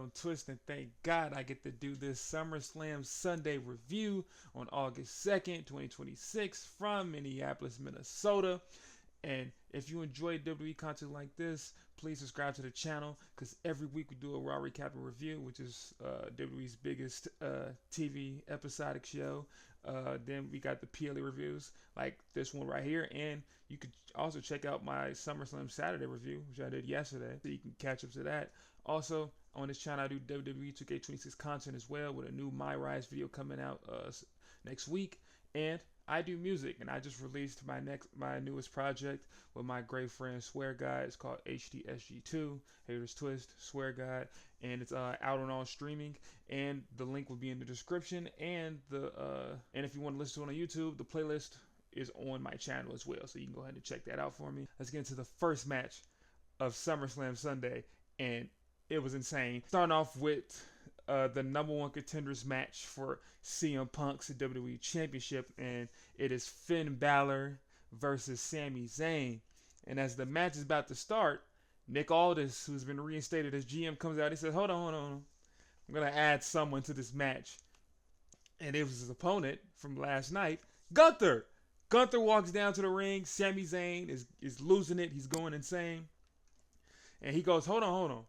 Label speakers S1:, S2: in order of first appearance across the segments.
S1: on Twist, and thank God I get to do this Summerslam Sunday review on August 2nd, 2026 from Minneapolis, Minnesota. And if you enjoy WWE content like this, please subscribe to the channel because every week we do a Raw Recap and Review, which is WWE's biggest TV episodic show. Then we got the PLE reviews like this one right here. And you could also check out my SummerSlam Saturday review, which I did yesterday, so you can catch up to that. Also, on this channel, I do WWE 2K26 content as well with a new My Rise video coming out next week. And I do music, and I just released my newest project with my great friend Swear God. It's called HTSG2, Haters Twist, Swear God, and it's out on all streaming. And the link will be in the description. And and if you want to listen to it on YouTube, the playlist is on my channel as well, so you can go ahead and check that out for me. Let's get into the first match of SummerSlam Sunday, and it was insane. Starting off with the #1 contenders match for CM Punk's WWE Championship, and it is Finn Balor versus Sami Zayn. And as the match is about to start, Nick Aldis, who's been reinstated as GM, comes out. He says, hold on. I'm going to add someone to this match. And it was his opponent from last night, Gunther. Gunther walks down to the ring. Sami Zayn is losing it. He's going insane. And he goes, hold on.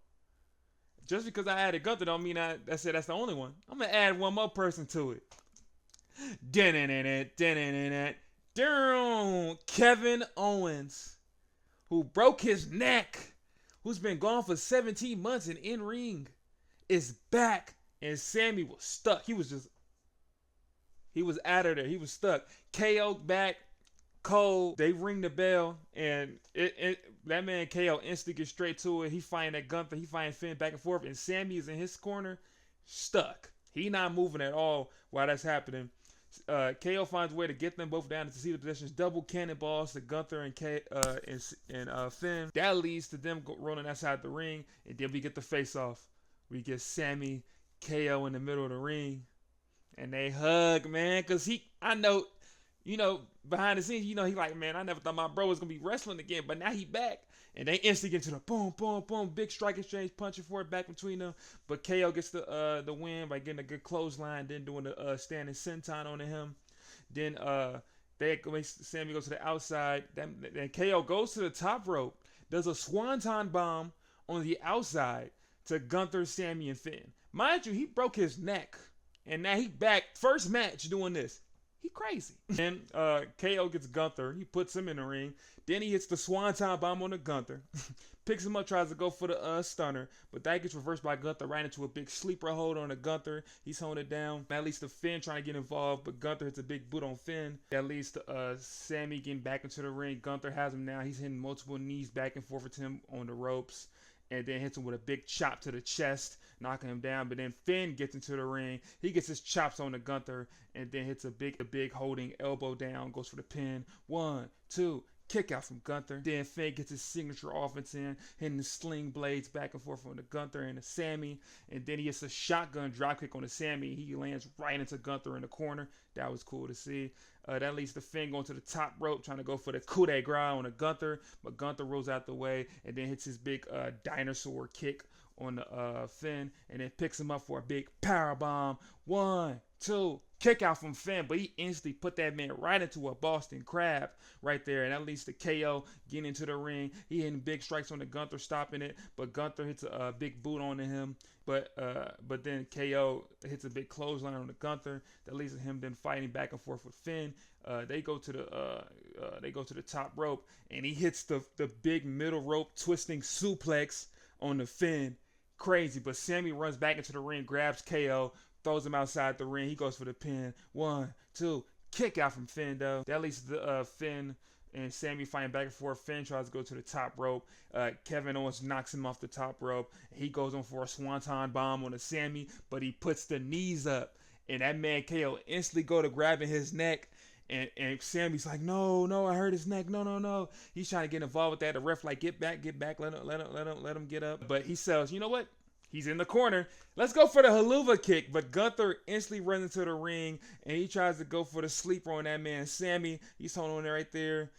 S1: Just because I added Gunther don't mean that's the only one. I'm going to add one more person to it. Kevin Owens, who broke his neck, who's been gone for 17 months and in ring, is back. And Sammy was stuck. He was out of there. He was stuck. KO back. Cole, they ring the bell, and that man KO instantly gets straight to it. He fighting that Gunther, he fighting Finn back and forth, and Sammy is in his corner, stuck. He not moving at all while that's happening. KO finds a way to get them both down to see the positions. Double cannonballs to Gunther and Finn. That leads to them rolling outside the ring, and then we get the face-off. We get Sammy, KO in the middle of the ring, and they hug, man, because I know, behind the scenes, he like, man, I never thought my bro was going to be wrestling again, but now he back. And they instantly get to the boom, boom, boom, big strike exchange, punching for it back between them. But KO gets the win by getting a good clothesline, then doing the standing senton on him. Then Sammy goes to the outside. Then KO goes to the top rope, does a swanton bomb on the outside to Gunther, Sammy, and Finn. Mind you, he broke his neck, and now he back. First match doing this. He crazy. Then KO gets Gunther. He puts him in the ring. Then he hits the swanton bomb on the Gunther. Picks him up, tries to go for the stunner. But that gets reversed by Gunther right into a big sleeper hold on the Gunther. He's holding it down. That leads to Finn trying to get involved, but Gunther hits a big boot on Finn. That leads to Sammy getting back into the ring. Gunther has him now. He's hitting multiple knees back and forth with him on the ropes. And then hits him with a big chop to the chest, knocking him down. But then Finn gets into the ring. He gets his chops on the Gunther, and then hits a big holding elbow down, goes for the pin. 1, 2, kick out from Gunther. Then Finn gets his signature offense in, hitting the sling blades back and forth on the Gunther and the Sammy. And then he hits a shotgun dropkick on the Sammy. He lands right into Gunther in the corner. That was cool to see. That leads to Finn going to the top rope, trying to go for the coup de grace on the Gunther, but Gunther rolls out the way and then hits his big dinosaur kick on the Finn, and then picks him up for a big power bomb. 1, 2, kick out from Finn, but he instantly put that man right into a Boston Crab right there, and that leads to KO getting into the ring. He hitting big strikes on the Gunther, stopping it, but Gunther hits a big boot on him. But then KO hits a big clothesline on the Gunther. That leads to him then fighting back and forth with Finn. They go to the top rope, and he hits the big middle rope twisting suplex on the Finn. Crazy, but Sammy runs back into the ring, grabs KO, throws him outside the ring. He goes for the pin. 1, 2, kick out from Finn though. That leads to Finn and Sammy fighting back and forth. Finn tries to go to the top rope. Kevin Owens knocks him off the top rope. He goes on for a swanton bomb on the Sammy, but he puts the knees up. And that man KO instantly go to grabbing his neck. And Sammy's like, no, I hurt his neck. No. He's trying to get involved with that. The ref like, get back, let him get up. But he says, you know what? He's in the corner. Let's go for the haluva kick. But Gunther instantly runs into the ring, and he tries to go for the sleeper on that man, Sammy. He's holding on there right there.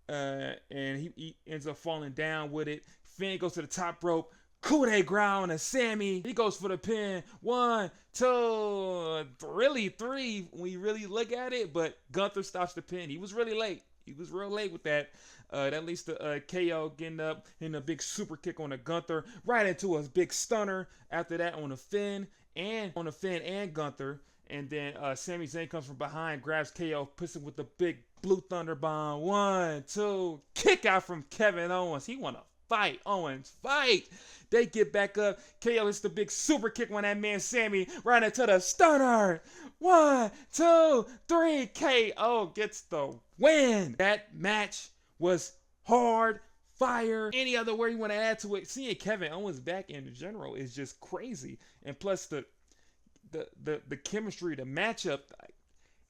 S1: And he ends up falling down with it. Finn goes to the top rope, coup de grace on a Sammy. He goes for the pin. 1, 2, really 3 when you really look at it. But Gunther stops the pin. He was really late. He was real late with that. That leads to KO getting up in a big super kick on the Gunther. Right into a big stunner. After that on the Finn and Gunther. And then Sami Zayn comes from behind, grabs KO, puts him with the big blue thunder bomb. 1, 2, kick out from Kevin Owens. He want to fight. Owens, fight. They get back up. KO hits the big super kick on that man Sammy right into the stunner. 1, 2, 3. KO gets the win. That match was hard fire. Any other word you want to add to it? Seeing Kevin Owens back in general is just crazy. And plus the chemistry, the matchup,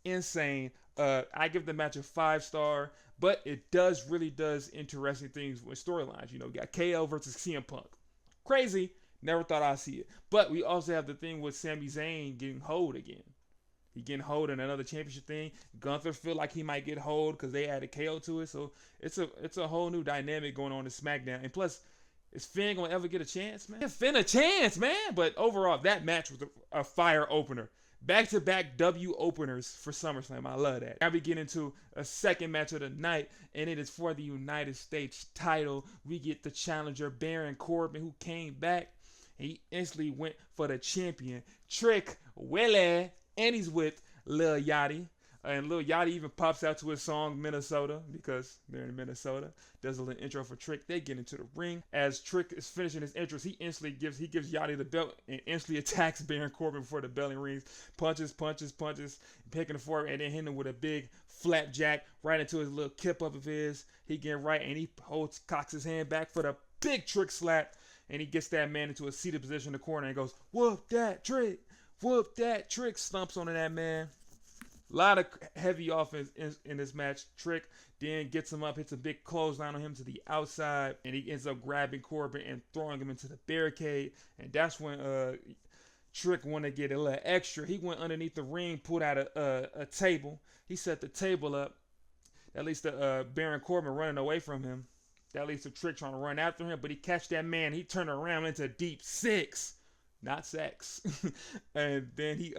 S1: insane. I give the match a 5-star, but it really does interesting things with storylines. You know, we got KO versus CM Punk. Crazy. Never thought I'd see it. But we also have the thing with Sami Zayn getting hold again. He getting hold in another championship thing. Gunther feel like he might get hold because they added KO to it. So it's a whole new dynamic going on in SmackDown. And plus, is Finn gonna ever get a chance, man? Finn a chance, man. But overall, that match was a fire opener. Back-to-back W openers for SummerSlam. I love that. Now we get into a second match of the night, and it is for the United States title. We get the challenger Baron Corbin, who came back. He instantly went for the champion, Trick Willie, and he's with Lil Yachty. And Lil Yachty even pops out to his song Minnesota because they're in Minnesota. Does a little intro for Trick. They get into the ring. As Trick is finishing his entrance, he gives Yachty the belt and instantly attacks Baron Corbin before the bell rings. Punches, picking it forward, and then hitting him with a big flapjack right into his little kip up of his. He getting right, and he cocks his hand back for the big Trick slap, and he gets that man into a seated position in the corner and goes, "Whoop that Trick! Whoop that Trick!" Stumps on that man. A lot of heavy offense in this match. Trick then gets him up, hits a big clothesline on him to the outside, and he ends up grabbing Corbin and throwing him into the barricade. And that's when Trick wanted to get a little extra. He went underneath the ring, pulled out a table. He set the table up. That leads to Baron Corbin running away from him. That leads to Trick trying to run after him, but he catch that man. He turned around into deep six. Not sex. And then he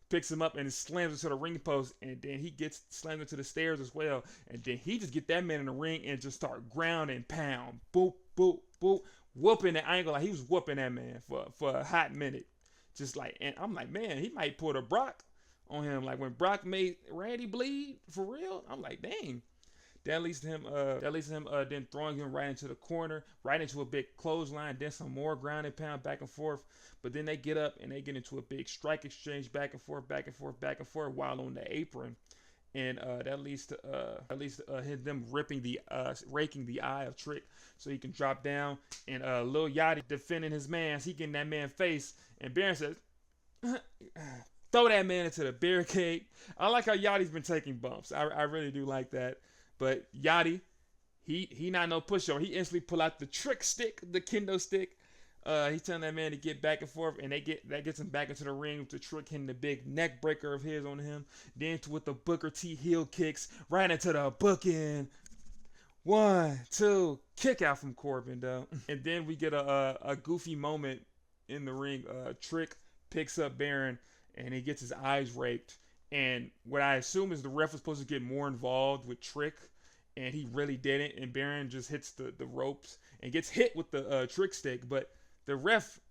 S1: picks him up and slams into the ring post, and then he gets slammed into the stairs as well. And then he just get that man in the ring and just start ground and pound. Boop, boop, boop. Whooping the angle. Like he was whooping that man for a hot minute. Just like, and I'm like, man, he might pull a Brock on him. Like when Brock made Randy bleed for real, I'm like, dang. That leads to him then throwing him right into the corner, right into a big clothesline, then some more ground and pound back and forth. But then they get up and they get into a big strike exchange back and forth while on the apron. And that leads to them raking the eye of Trick so he can drop down. And Lil Yachty defending his man, he getting that man face. And Baron says, throw that man into the barricade. I like how Yachty's been taking bumps. I really do like that. But Yachty, he not no pushover. He instantly pull out the Trick stick, the kendo stick. He's telling that man to get back and forth, and that gets him back into the ring with the Trick hitting the big neck breaker of his on him. Then with the Booker T heel kicks right into the booking. 1, 2, kick out from Corbin though. And then we get a goofy moment in the ring. Trick picks up Baron and he gets his eyes raked. And what I assume is the ref was supposed to get more involved with Trick, and he really didn't. And Baron just hits the ropes and gets hit with the Trick stick. But the ref,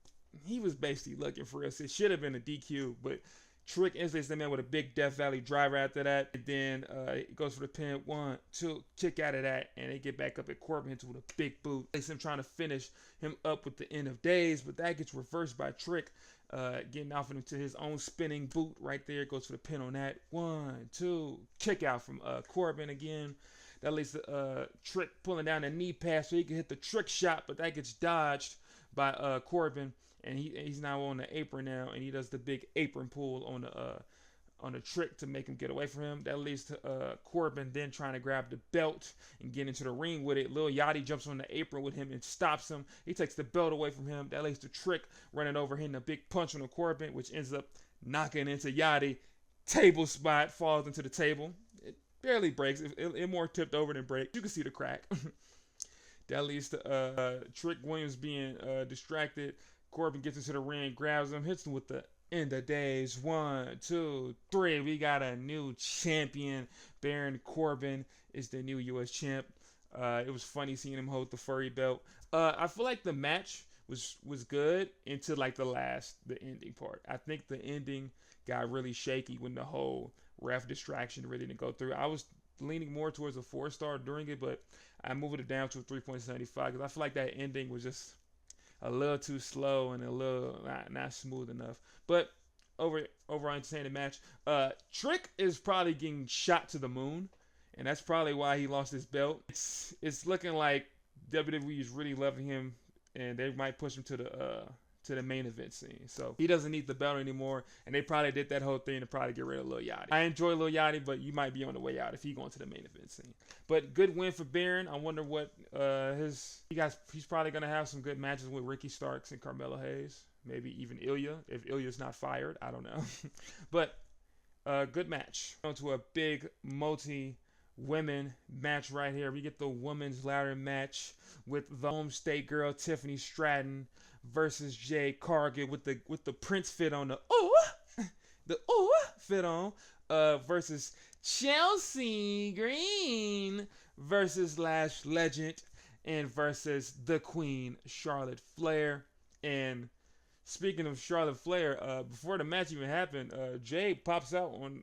S1: he was basically looking for us. It should have been a DQ, but Trick instantly the man with a big Death Valley driver after that. And then it goes for the pin. 1, 2, kick out of that, and they get back up at Corbin hits with a big boot. It's him trying to finish him up with the End of Days, but that gets reversed by Trick. Getting off into his own spinning boot right there. Goes for the pin on that. 1, 2, kick out from Corbin again. That leads to Trick pulling down the knee pass so he can hit the Trick shot, but that gets dodged by Corbin, and he's now on the apron now, and he does the big apron pull on the Trick to make him get away from him. That leads to Corbin then trying to grab the belt and get into the ring with it. Lil Yachty jumps on the apron with him and stops him. He takes the belt away from him. That leads to Trick running over, hitting a big punch on the Corbin, which ends up knocking into Yachty. Table spot, falls into the table. It barely breaks. It more tipped over than break. You can see the crack. That leads to Trick Williams being distracted. Corbin gets into the ring, grabs him, hits him with the end of days. 1, 2, 3. We got a new champion. Baron Corbin is the new U.S. champ. It was funny seeing him hold the furry belt. I feel like the match was good until like the ending part. I think the ending got really shaky when the whole ref distraction really didn't go through. I was leaning more towards a 4-star during it, but I moved it down to a 3.75 because I feel like that ending was just a little too slow and a little not smooth enough. But overall entertaining match. Trick is probably getting shot to the moon, and that's probably why he lost his belt. It's looking like WWE is really loving him, and they might push him to the main event scene. So he doesn't need the belt anymore, and they probably did that whole thing to probably get rid of Lil Yachty. I enjoy Lil Yachty, but you might be on the way out if he going to the main event scene. But good win for Baron. I wonder what he's probably gonna have some good matches with Ricky Starks and Carmelo Hayes, maybe even Ilya if Ilya's not fired. I don't know, but good match. On to a big multi-women match right here. We get the women's ladder match with the home state girl Tiffany Stratton versus Jade Cargill with the Prince fit on the fit on versus Chelsea Green versus Lash Legend and versus the Queen Charlotte Flair. And speaking of Charlotte Flair, before the match even happened, Jade pops out on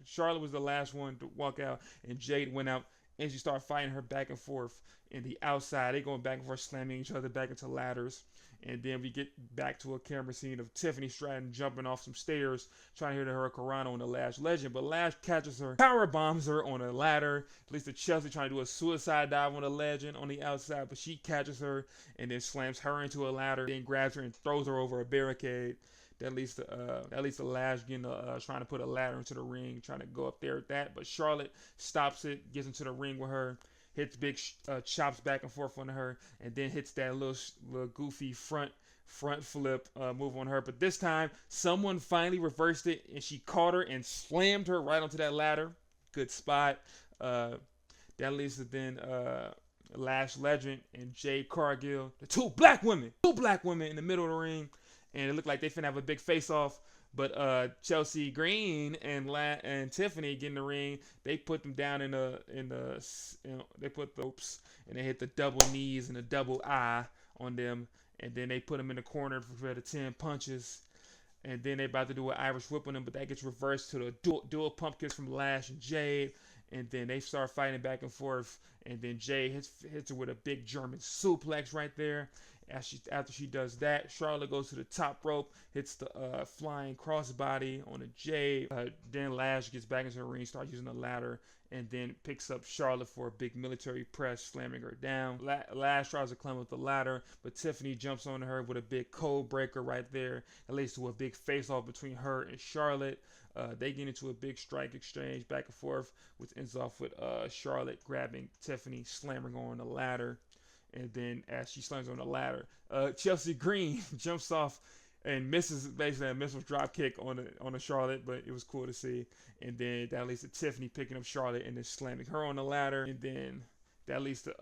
S1: Charlotte was the last one to walk out, and Jade went out and she started fighting her back and forth in the outside. They going back and forth, slamming each other back into ladders. And then we get back to a camera scene of Tiffany Stratton jumping off some stairs, trying to hit her Hurricanrana on the Lash Legend. But Lash catches her, power bombs her on a ladder. At least the Chelsea trying to do a suicide dive on the Legend on the outside, but she catches her and then slams her into a ladder, then grabs her and throws her over a barricade. That leads to Lash getting trying to put a ladder into the ring, trying to go up there with that. But Charlotte stops it, gets into the ring with her, hits big chops back and forth on her, and then hits that little goofy front flip move on her. But this time, someone finally reversed it, and she caught her and slammed her right onto that ladder. Good spot. That leads to then Lash Legend and Jade Cargill, the two black women in the middle of the ring, and it looked like they finna have a big face-off. But Chelsea Green and Tiffany get in the ring. They put them down they put the ropes and they hit the double knees and the double eye on them, and then they put them in the corner for the 10 punches. And then they about to do an Irish whip on them, but that gets reversed to the dual pump kicks from Lash and Jade. And then they start fighting back and forth, and then Jade hits her with a big German suplex right there. After she does that, Charlotte goes to the top rope, hits the flying crossbody on a Jade. Then Lash gets back into the ring, starts using the ladder, and then picks up Charlotte for a big military press, slamming her down. Lash tries to climb up the ladder, but Tiffany jumps on her with a big code breaker right there. That leads to a big face-off between her and Charlotte. They get into a big strike exchange back and forth, which ends off with Charlotte grabbing Tiffany, slamming her on the ladder. And then as she slams on the ladder, Chelsea Green jumps off and misses basically a missile drop kick on the Charlotte, but it was cool to see. And then that leads to Tiffany picking up Charlotte and then slamming her on the ladder. And then that leads to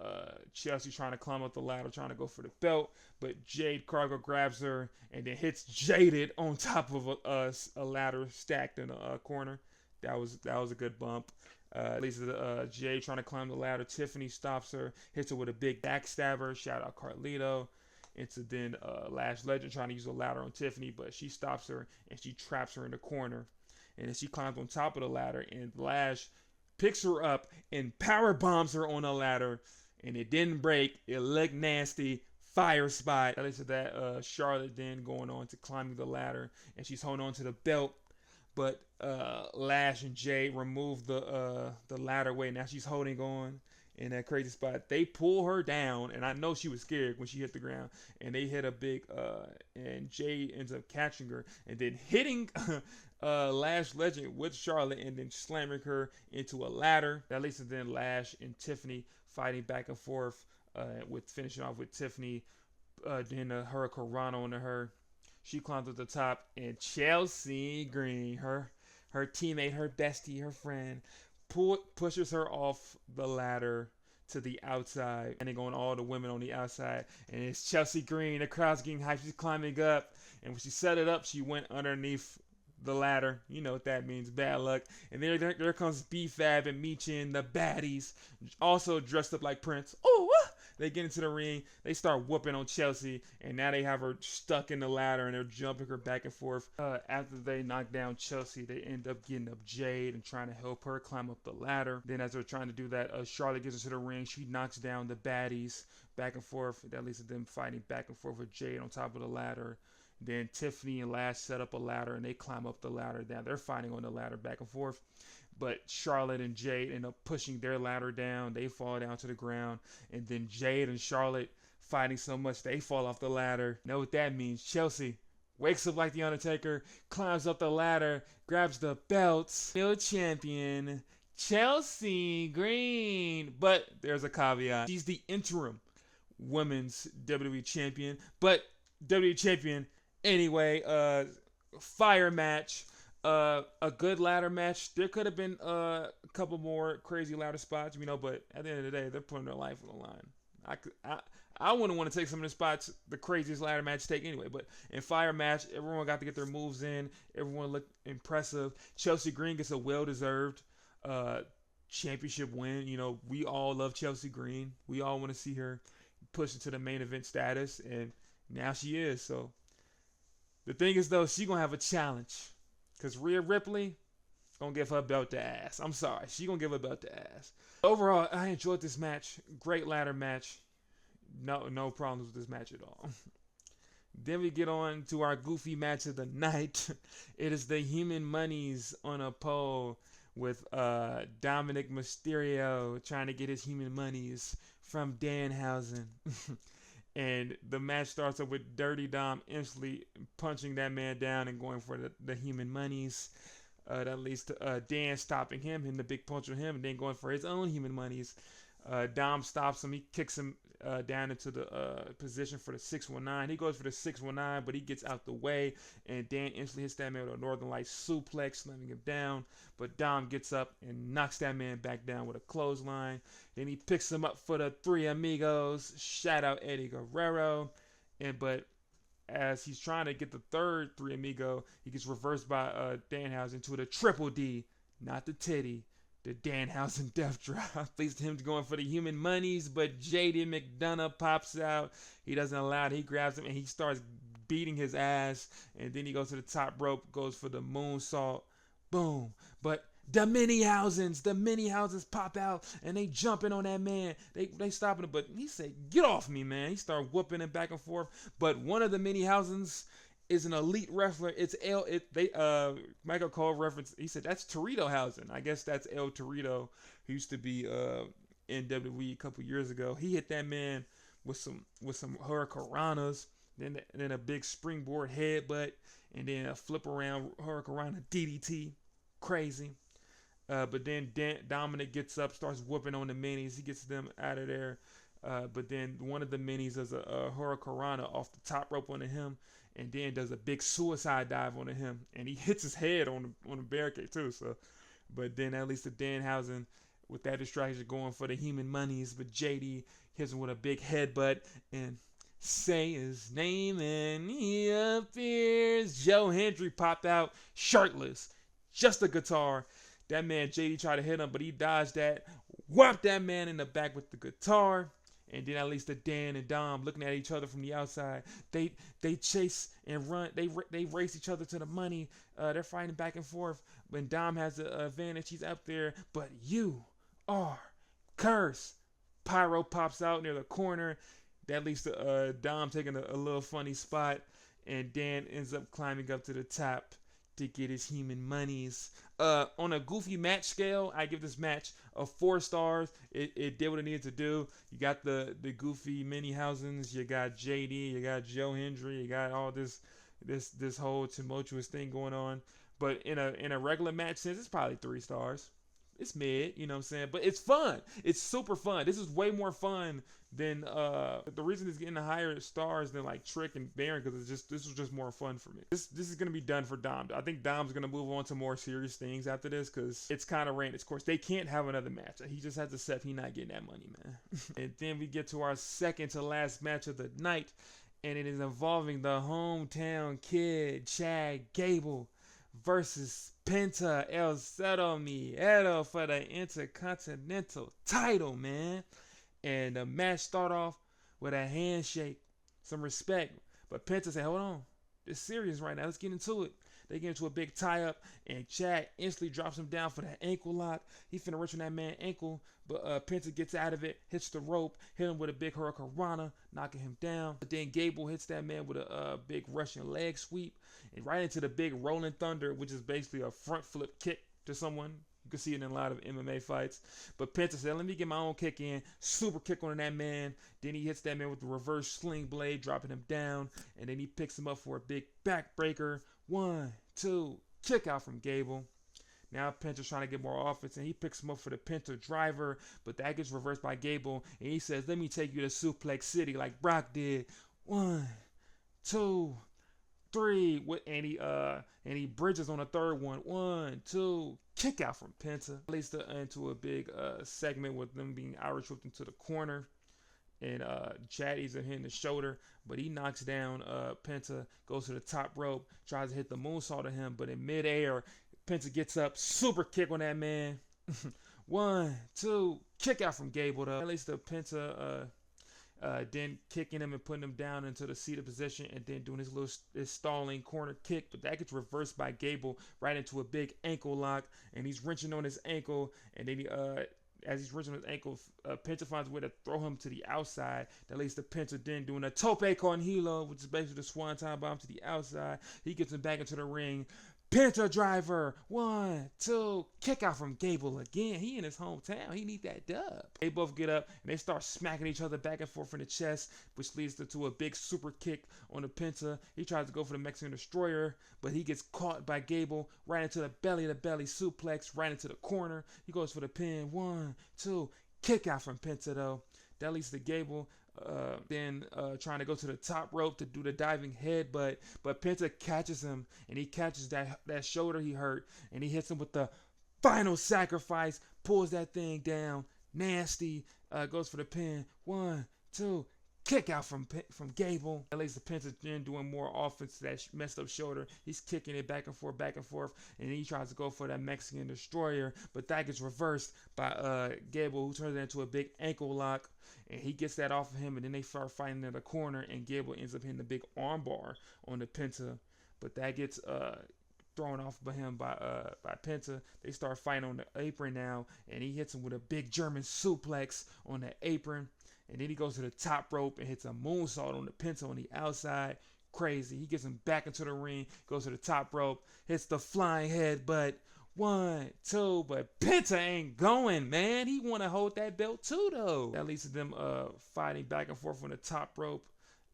S1: Chelsea trying to climb up the ladder, trying to go for the belt. But Jade Cargill grabs her and then hits Jaded on top of a ladder stacked in a corner. That was a good bump. Leads to Jade trying to climb the ladder. Tiffany stops her, hits her with a big backstabber. Shout out Carlito. Into then Lash Legend trying to use a ladder on Tiffany, but she stops her and she traps her in the corner. And then she climbs on top of the ladder, and Lash picks her up and power bombs her on the ladder, and it didn't break. It looked nasty. Fire spot. That leads to that Charlotte then going on to climbing the ladder, and she's holding on to the belt. But Lash and Jade remove the ladder weight. Now she's holding on in that crazy spot. They pull her down, and I know she was scared when she hit the ground. And they hit a big, and Jade ends up catching her and then hitting Lash Legend with Charlotte and then slamming her into a ladder. That leads to then Lash and Tiffany fighting back and forth, with finishing off with Tiffany then a Hurricanrana onto her. She climbs to the top, and Chelsea Green, her teammate, her bestie, her friend, pushes her off the ladder to the outside, and then going all the women on the outside. And it's Chelsea Green. The crowd's getting hyped. She's climbing up, and when she set it up, she went underneath the ladder. You know what that means, bad luck. And there comes B-Fab and Michin, the baddies, also dressed up like Prince. Oh, they get into the ring. They start whooping on Chelsea, and now they have her stuck in the ladder, and they're jumping her back and forth. After they knock down Chelsea, they end up getting up Jade and trying to help her climb up the ladder. Then as they're trying to do that, Charlotte gets into the ring. She knocks down the baddies back and forth. That leads to them fighting back and forth with Jade on top of the ladder. Then Tiffany and Lash set up a ladder, and they climb up the ladder. Now they're fighting on the ladder back and forth. But Charlotte and Jade end up pushing their ladder down. They fall down to the ground. And then Jade and Charlotte fighting so much, they fall off the ladder. You know what that means? Chelsea wakes up like the Undertaker, climbs up the ladder, grabs the belts. New champion, Chelsea Green. But there's a caveat. She's the interim women's WWE champion. But WWE champion anyway. Fire match. A good ladder match. There could have been a couple more crazy ladder spots, but at the end of the day, they're putting their life on the line. I wouldn't want to take some of the spots the craziest ladder match take anyway. But in fire match, everyone got to get their moves in. Everyone looked impressive. Chelsea Green gets a well-deserved championship win. We all love Chelsea Green. We all want to see her push into the main event status, and now she is. So the thing is, though, she's going to have a challenge. Because Rhea Ripley going to give her belt to ass. I'm sorry. She going to give her belt to ass. Overall, I enjoyed this match. Great ladder match. No problems with this match at all. Then we get on to our goofy match of the night. It is the Human Monies on a pole with Dominic Mysterio trying to get his Human Monies from Danhausen. And the match starts up with Dirty Dom instantly punching that man down and going for the Human Monies. That leads to Dan stopping him, hitting the big punch on him, and then going for his own Human Monies. Dom stops him. He kicks him down into the position for the 619. He goes for the 619, but he gets out the way, and Dan instantly hits that man with a Northern Lights suplex, slamming him down. But Dom gets up and knocks that man back down with a clothesline. Then he picks him up for the Three Amigos. Shout out Eddie Guerrero. But as he's trying to get the third Three Amigo, he gets reversed by Danhausen to the Triple D, not the titty. The Danhausen Death Drop leads to him going for the Human Monies, but JD McDonough pops out. He doesn't allow it. He grabs him and he starts beating his ass. And then he goes to the top rope, goes for the moonsault. Boom. But the Mini-Housens pop out and they jumping on that man. They stopping him, but he said, "Get off me, man." He started whooping him back and forth. But one of the Mini-Housens is an elite wrestler. Michael Cole referenced. He said that's Torito Housen. I guess that's El Torito, who used to be in WWE a couple years ago. He hit that man with some hurricanranas, then a big springboard headbutt, and then a flip around hurricanrana DDT. Crazy. But then Dominic gets up, starts whooping on the minis. He gets them out of there. But then one of the minis does a hurricanrana off the top rope onto him, and then does a big suicide dive onto him, and he hits his head on the barricade too. So, but then at least the Danhausen with that distraction going for the Human Monies, but JD hits him with a big headbutt and say his name and he appears. Joe Hendry popped out shirtless, just a guitar. That man JD tried to hit him, but he dodged that, whopped that man in the back with the guitar. And then at least the Dan and Dom looking at each other from the outside. They chase and run. They race each other to the money. They're fighting back and forth. When Dom has the advantage, he's up there. But you are cursed. Pyro pops out near the corner. That leads to Dom taking a little funny spot. And Dan ends up climbing up to the top to get his Human Monies. On a goofy match scale, I give this match a 4 stars. It did what it needed to do. You got the goofy Mini-Housens, you got JD, you got Joe Hendry, you got all this whole tumultuous thing going on. But in a regular match sense, it's probably 3 stars. it's mid, you know what I'm saying? But it's fun. It's super fun. This is way more fun than the reason it's getting the higher stars than like Trick and Baron, because this was just more fun for me. This is gonna be done for Dom. I think Dom's gonna move on to more serious things after this, because it's kind of ran its course. They can't have another match. He just has to Seth. He not getting that money, man. And then we get to our second to last match of the night, and it is involving the hometown kid Chad Gable versus Penta El Cero Miedo for the Intercontinental title, man. And the match start off with a handshake, some respect. But Penta said, hold on, it's serious right now. Let's get into it. They get into a big tie-up, and Chad instantly drops him down for that ankle lock. He finna wrench on that man's ankle, but Penta gets out of it, hits the rope, hit him with a big Hurricane Rana, knocking him down. But then Gable hits that man with a big Russian leg sweep, and right into the big Rolling Thunder, which is basically a front flip kick to someone. You can see it in a lot of MMA fights. But Penta said, let me get my own kick in. Super kick on that man. Then he hits that man with the reverse sling blade, dropping him down. And then he picks him up for a big backbreaker. 1, 2, kick out from Gable. Now Penta's trying to get more offense, and he picks him up for the Penta driver. But that gets reversed by Gable. And he says, let me take you to Suplex City like Brock did. 1, 2, 3, and he bridges on the third one. 1, 2, kick out from Penta. Leads into a big segment with them being Irish whipped into the corner, and Chad is hitting the shoulder, but he knocks down Penta, goes to the top rope, tries to hit the moonsault at him, but in midair, Penta gets up, super kick on that man. 1, 2, kick out from Gable though. At least the Penta then kicking him and putting him down into the seated position, and then doing his stalling corner kick, but that gets reversed by Gable right into a big ankle lock, and he's wrenching on his ankle, and then as he's wrenching on his ankle, Penta finds a way to throw him to the outside. That leads to Penta then doing a tope con hilo, which is basically the swanton bomb to the outside. He gets him back into the ring. Penta driver, 1, 2, kick out from Gable again. He in his hometown. He need that dub. They both get up and they start smacking each other back and forth in the chest, which leads to a big super kick on the Penta. He tries to go for the Mexican Destroyer, but he gets caught by Gable right into the belly-to-belly suplex, right into the corner. He goes for the pin. 1, 2, kick out from Penta though. That leads to Gable then trying to go to the top rope to do the diving head, but Penta catches him, and he catches that shoulder he hurt, and he hits him with the final sacrifice, pulls that thing down, nasty, goes for the pin. 1, 2, kick out from Gable. That leads to Penta then doing more offense to that messed up shoulder. He's kicking it back and forth, and then he tries to go for that Mexican Destroyer, but that gets reversed by Gable, who turns it into a big ankle lock, and he gets that off of him, and then they start fighting in the corner, and Gable ends up hitting the big armbar on the Penta, but that gets thrown off by him by Penta. They start fighting on the apron now, and he hits him with a big German suplex on the apron. And then he goes to the top rope and hits a moonsault on the Penta on the outside. Crazy. He gets him back into the ring, goes to the top rope, hits the flying headbutt. 1, 2, but Penta ain't going, man. He want to hold that belt too, though. That leads to them fighting back and forth on the top rope,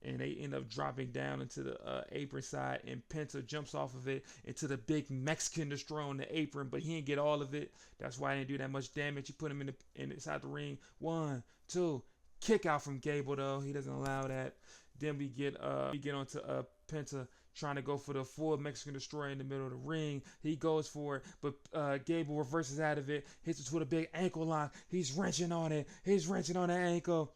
S1: and they end up dropping down into the apron side, and Penta jumps off of it into the big Mexican Destroyer on the apron, but he didn't get all of it. That's why he didn't do that much damage. He put him inside the ring. 1, 2, kick out from Gable though. He doesn't allow that. Then we get onto Penta trying to go for the full Mexican Destroyer in the middle of the ring. He goes for it, but Gable reverses out of it, hits it with a big ankle lock. He's wrenching on it. He's wrenching on the ankle.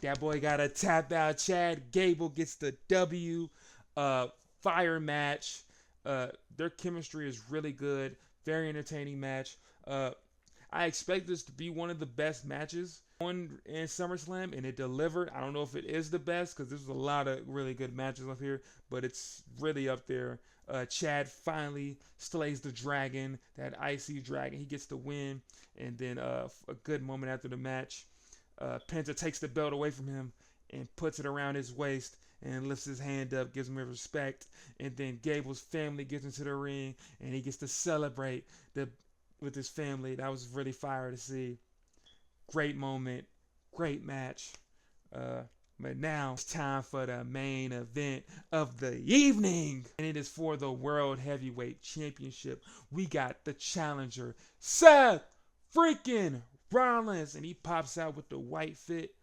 S1: That boy got a tap out. Chad Gable gets the W. Fire match. Their chemistry is really good. Very entertaining match. I expect this to be one of the best matches in SummerSlam, and it delivered. I don't know if it is the best, because there's a lot of really good matches up here, but it's really up there. Chad finally slays the dragon, that icy dragon. He gets the win, and then a good moment after the match, Penta takes the belt away from him and puts it around his waist and lifts his hand up, gives him respect, and then Gable's family gets into the ring, and he gets to celebrate with his family. That was really fire to see. Great moment, great match. But now it's time for the main event of the evening. And it is for the World Heavyweight Championship. We got the challenger, Seth freaking Rollins. And he pops out with the white fit,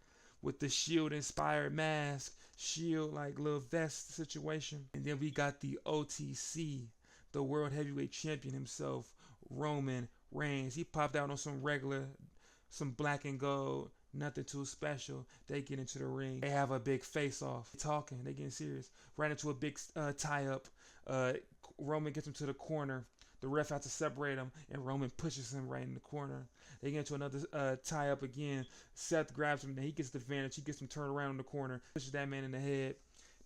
S1: with the Shield inspired mask. Shield like little vest situation. And then we got the OTC, the World Heavyweight Champion himself, Roman Reigns. He popped out on some regular, some black and gold. Nothing too special. They get into the ring. They have a big face-off. Talking. They getting serious. Right into a big tie-up. Roman gets him to the corner. The ref has to separate him, and Roman pushes him right in the corner. They get into another tie-up again. Seth grabs him, and he gets the advantage. He gets him turned around in the corner. Pushes that man in the head.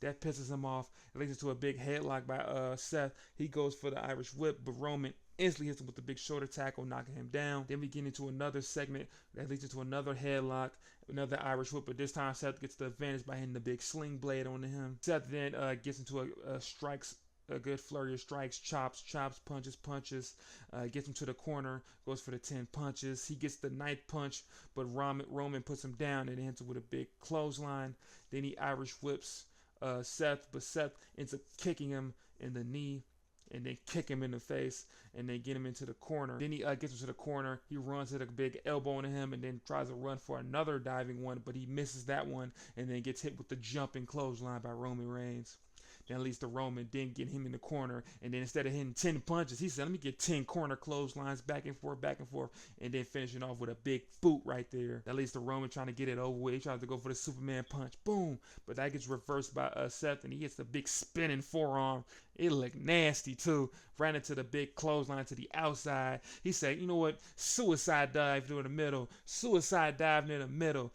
S1: That pisses him off. It leads to a big headlock by Seth. He goes for the Irish whip, but Roman instantly hits him with the big shoulder tackle, knocking him down. Then we get into another segment that leads into another headlock, another Irish whip, but this time Seth gets the advantage by hitting the big sling blade on him. Seth then gets into a good flurry of strikes, chops, punches, gets him to the corner, goes for the 10 punches. He gets the 9th punch, but Roman puts him down and hits him with a big clothesline. Then he Irish whips Seth, but Seth ends up kicking him in the knee and then kick him in the face and then get him into the corner. Then he gets him to the corner. He runs at a big elbow into him and then tries to run for another diving one, but he misses that one and then gets hit with the jumping clothesline by Roman Reigns. Then leads to Roman, then get him in the corner, and then instead of hitting 10 punches, he said, let me get 10 corner clotheslines back and forth, and then finishing off with a big boot right there. That leads to Roman trying to get it over with. He tries to go for the Superman punch, boom, but that gets reversed by Seth, and he hits the big spinning forearm. It looked nasty too. Ran into the big clothesline to the outside. He said, you know what, suicide dive through the middle, suicide dive near the middle.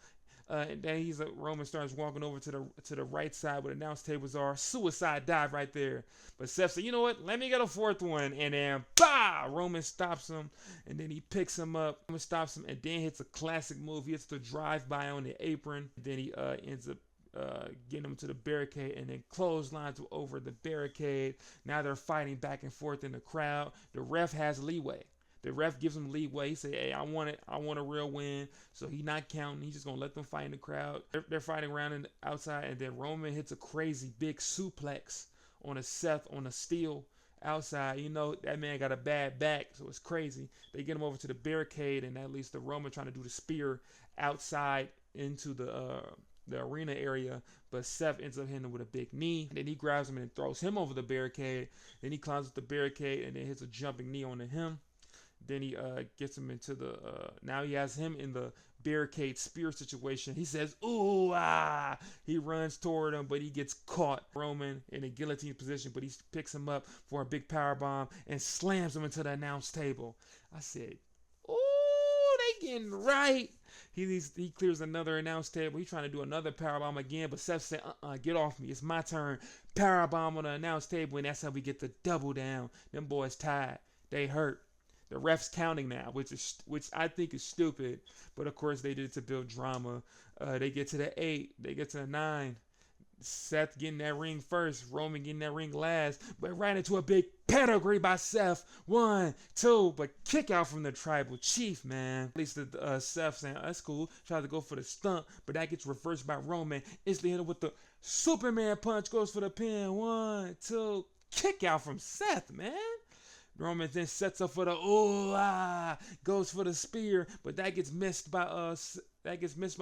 S1: And then Roman starts walking over to the right side where the announce tables are. Suicide dive right there. But Seth said, you know what? Let me get a 4th one. And then, bah! Roman stops him. And then he picks him up. Roman stops him and then hits a classic move. He hits the drive-by on the apron. Then he ends up getting him to the barricade and then clotheslines over the barricade. Now they're fighting back and forth in the crowd. The ref has leeway. The ref gives him leeway. He say, hey, I want it. I want a real win. So he's not counting. He's just going to let them fight in the crowd. They're fighting around in the outside. And then Roman hits a crazy big suplex on a Seth on a steel outside. You know, that man got a bad back. So it's crazy. They get him over to the barricade. And that leads to Roman trying to do the spear outside into the arena area. But Seth ends up hitting him with a big knee. And then he grabs him and throws him over the barricade. Then he climbs up the barricade and then hits a jumping knee onto him. Then he gets him into now he has him in the barricade spear situation. He says, ooh, ah. He runs toward him, but he gets caught. Roman in a guillotine position, but he picks him up for a big powerbomb and slams him into the announce table. I said, ooh, they getting right. He clears another announce table. He's trying to do another powerbomb again, but Seth said, get off me. It's my turn. Powerbomb on the announce table, and that's how we get the double down. Them boys tied. They hurt. The ref's counting now, which I think is stupid. But of course they did it to build drama. They get to the 8. They get to the 9. Seth getting that ring first. Roman getting that ring last. But right into a big pedigree by Seth. 1, 2. But kick out from the tribal chief, man. At least Seth saying, that's cool. Tries to go for the stump. But that gets reversed by Roman. Instantly hit him with the Superman punch. Goes for the pin. 1, 2. Kick out from Seth, man. Roman then sets up for the goes for the spear, but that gets missed by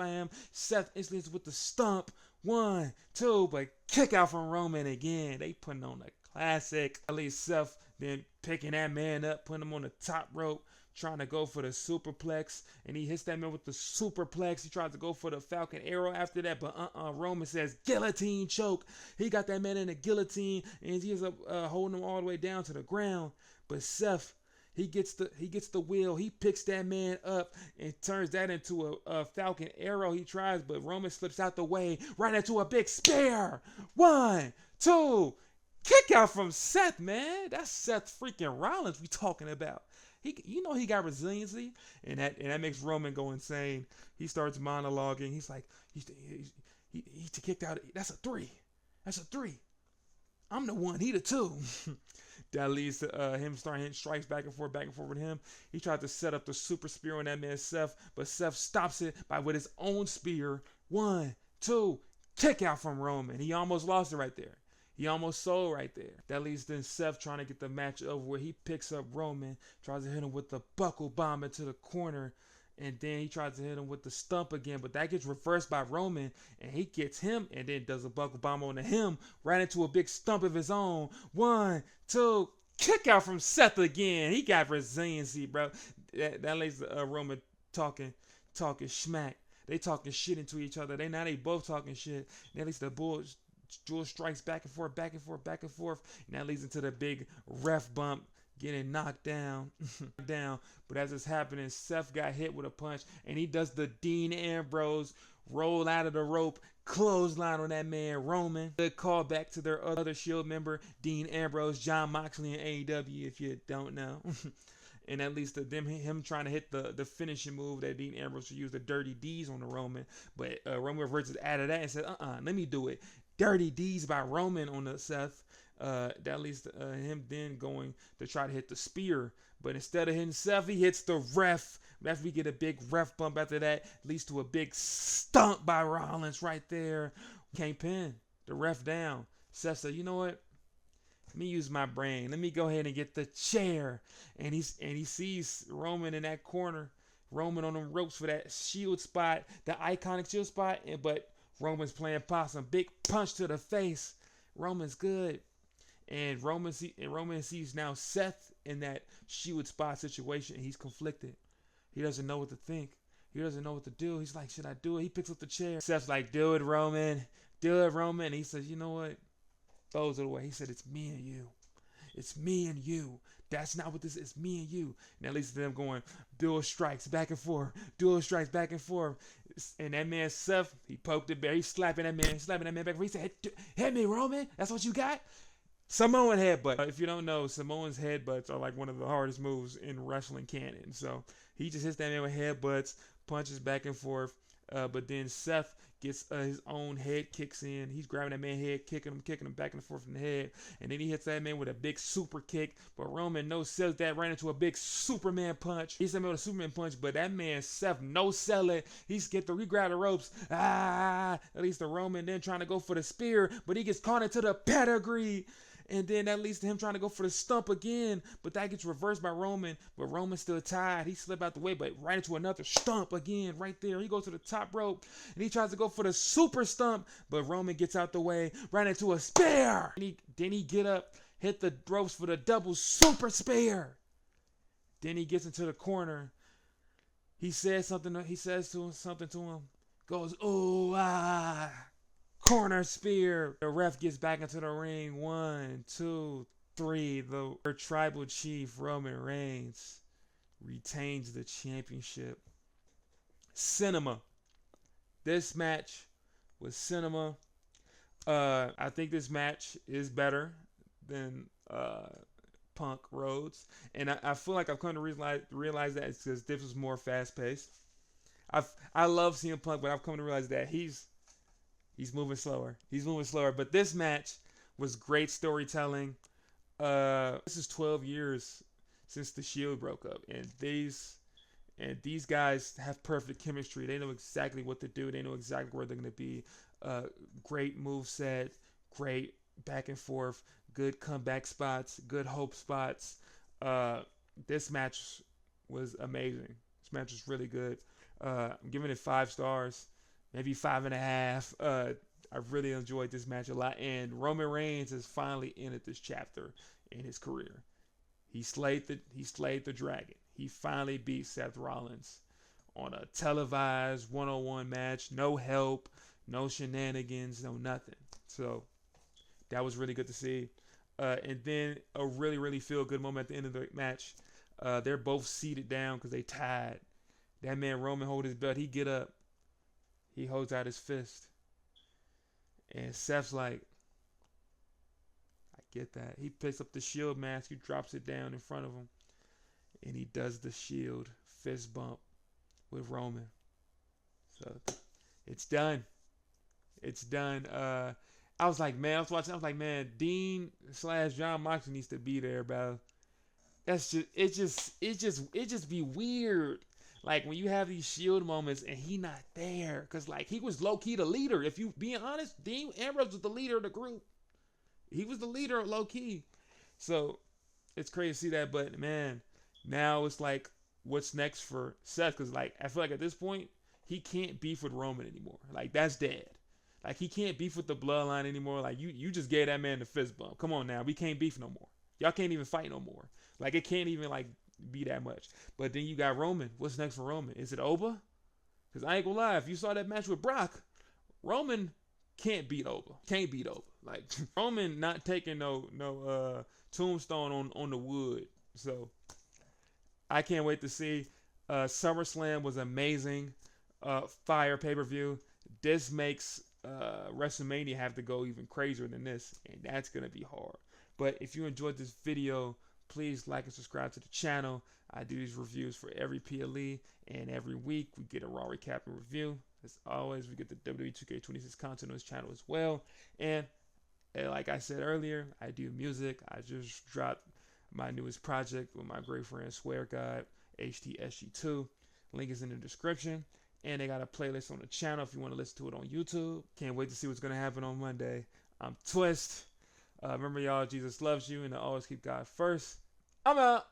S1: him. Seth instantly hits with the stump. 1, 2, but kick out from Roman again. They putting on a classic. At least Seth then picking that man up, putting him on the top rope, trying to go for the superplex, and he hits that man with the superplex. He tries to go for the Falcon Arrow after that, but Roman says guillotine choke. He got that man in a guillotine, and he ends up holding him all the way down to the ground. But Seth, he gets the wheel. He picks that man up and turns that into a Falcon Arrow. He tries, but Roman slips out the way right into a big spear. 1, 2, kick out from Seth, man. That's Seth freaking Rollins we talking about. He got resiliency, and that makes Roman go insane. He starts monologuing. He's like, he kicked out. That's a 3. That's a 3. I'm the 1. He the 2. That leads to him starting hitting strikes back and forth with him. He tried to set up the super spear on that man Seth, but Seth stops it with his own spear. 1, 2, kick out from Roman. He almost lost it right there. He almost sold right there. That leads then Seth trying to get the match over where he picks up Roman, tries to hit him with the buckle bomb into the corner, and then he tries to hit him with the stump again, but that gets reversed by Roman, and he gets him and then does a buckle bomb on him, right into a big stump of his own. 1, 2, kick out from Seth again. He got resiliency, bro. That leads to Roman talking smack. They talking shit into each other. They both talking shit. And at least the Bulls dual strikes back and forth, back and forth, back and forth. And that leads into the big ref bump, getting knocked down. But as it's happening, Seth got hit with a punch, and he does the Dean Ambrose roll out of the rope, clothesline on that man Roman. Good call back to their other Shield member, Dean Ambrose, John Moxley in AEW, if you don't know. And at least him trying to hit the finishing move that Dean Ambrose should use, the Dirty D's on the Roman. But Roman reverses out of that and said, let me do it. Dirty D's by Roman on the Seth. That leads to him then going to try to hit the spear. But instead of hitting Seth, he hits the ref. After we get a big ref bump after that, leads to a big stomp by Rollins right there. Can't pin the ref down. Seth said, you know what? Let me use my brain. Let me go ahead and get the chair. And he sees Roman in that corner. Roman on them ropes for that shield spot, the iconic shield spot. But Roman's playing possum. Big punch to the face. Roman's good. And Roman sees now Seth in that shield spot situation. And he's conflicted. He doesn't know what to think. He doesn't know what to do. He's like, should I do it? He picks up the chair. Seth's like, do it, Roman. Do it, Roman. And he says, you know what? Throws it away. He said, it's me and you. It's me and you. That's not what this is. It's me and you. And at least them going dual strikes back and forth. Dual strikes back and forth. And that man Seth, he poked the bear. He's slapping that man back and forth. He said, hit me, Roman. That's what you got? Samoan headbutt. If you don't know, Samoan's headbutts are like one of the hardest moves in wrestling canon. So he just hits that man with headbutts, punches back and forth. But then Seth gets his own head kicks in. He's grabbing that man's head, kicking him back and forth in the head. And then he hits that man with a big super kick. But Roman no-sells that right into a big Superman punch. He's hit him with a Superman punch, but that man Seth no-sell it. He grabbed the ropes. At least the Roman then trying to go for the spear, but he gets caught into the pedigree. And then that leads to him trying to go for the stump again. But that gets reversed by Roman. But Roman's still tied. He slipped out the way, but right into another stump again right there. He goes to the top rope. And he tries to go for the super stump. But Roman gets out the way. Right into a spear. Then he get up, hit the ropes for the double super spear. Then he gets into the corner. He says something to him. Goes, ooh, ah. Corner spear. The ref gets back into the ring. 1, 2, 3. The tribal chief Roman Reigns retains the championship. Cinema. This match was cinema. I think this match is better than Punk Rhodes, and I feel like I've come to realize that it's because this was more fast paced. I love seeing Punk, but I've come to realize that he's moving slower. But this match was great storytelling. This is 12 years since the Shield broke up, and these guys have perfect chemistry. They know exactly what to do. They know exactly where they're going to be. Great moveset, great back and forth, good comeback spots, good hope spots. This match was amazing. This match was really good. I'm giving it 5 stars. Maybe 5.5. I really enjoyed this match a lot. And Roman Reigns has finally ended this chapter in his career. He slayed the dragon. He finally beat Seth Rollins on a televised one-on-one match. No help, no shenanigans, no nothing. So that was really good to see. And then a really, really feel-good moment at the end of the match. They're both seated down because they tied. That man Roman hold his belt. He get up. He holds out his fist. And Seth's like, I get that. He picks up the Shield mask. He drops it down in front of him. And he does the Shield fist bump with Roman. So it's done. It's done. I was like, man, Dean / John Moxley needs to be there, bro. It just be weird. Like when you have these Shield moments and he not there, cause like he was low key the leader. If you being honest, Dean Ambrose was the leader of the group. He was the leader low key. So it's crazy to see that. But man, now it's like, what's next for Seth? Cause like I feel like at this point he can't beef with Roman anymore. Like that's dead. Like he can't beef with the bloodline anymore. Like you just gave that man the fist bump. Come on now, we can't beef no more. Y'all can't even fight no more. Like it can't even like be that much. But then you got Roman. What's next for Roman? Is it Oba? Because I ain't gonna lie, if you saw that match with Brock, Roman can't beat Oba. Can't beat Oba. Like Roman not taking no tombstone on the wood. So I can't wait to see. SummerSlam was amazing. Fire pay-per-view. This makes WrestleMania have to go even crazier than this, and that's gonna be hard. But if you enjoyed this video, please like and subscribe to the channel. I do these reviews for every PLE, and every week we get a Raw recap and review. As always, we get the WWE 2K26 content on this channel as well. And like I said earlier, I do music. I just dropped my newest project with my great friend Swear God, HTSG2. Link is in the description. And they got a playlist on the channel if you want to listen to it on YouTube. Can't wait to see what's going to happen on Monday. I'm Twist. Remember, y'all, Jesus loves you, and to always keep God first. I'm out.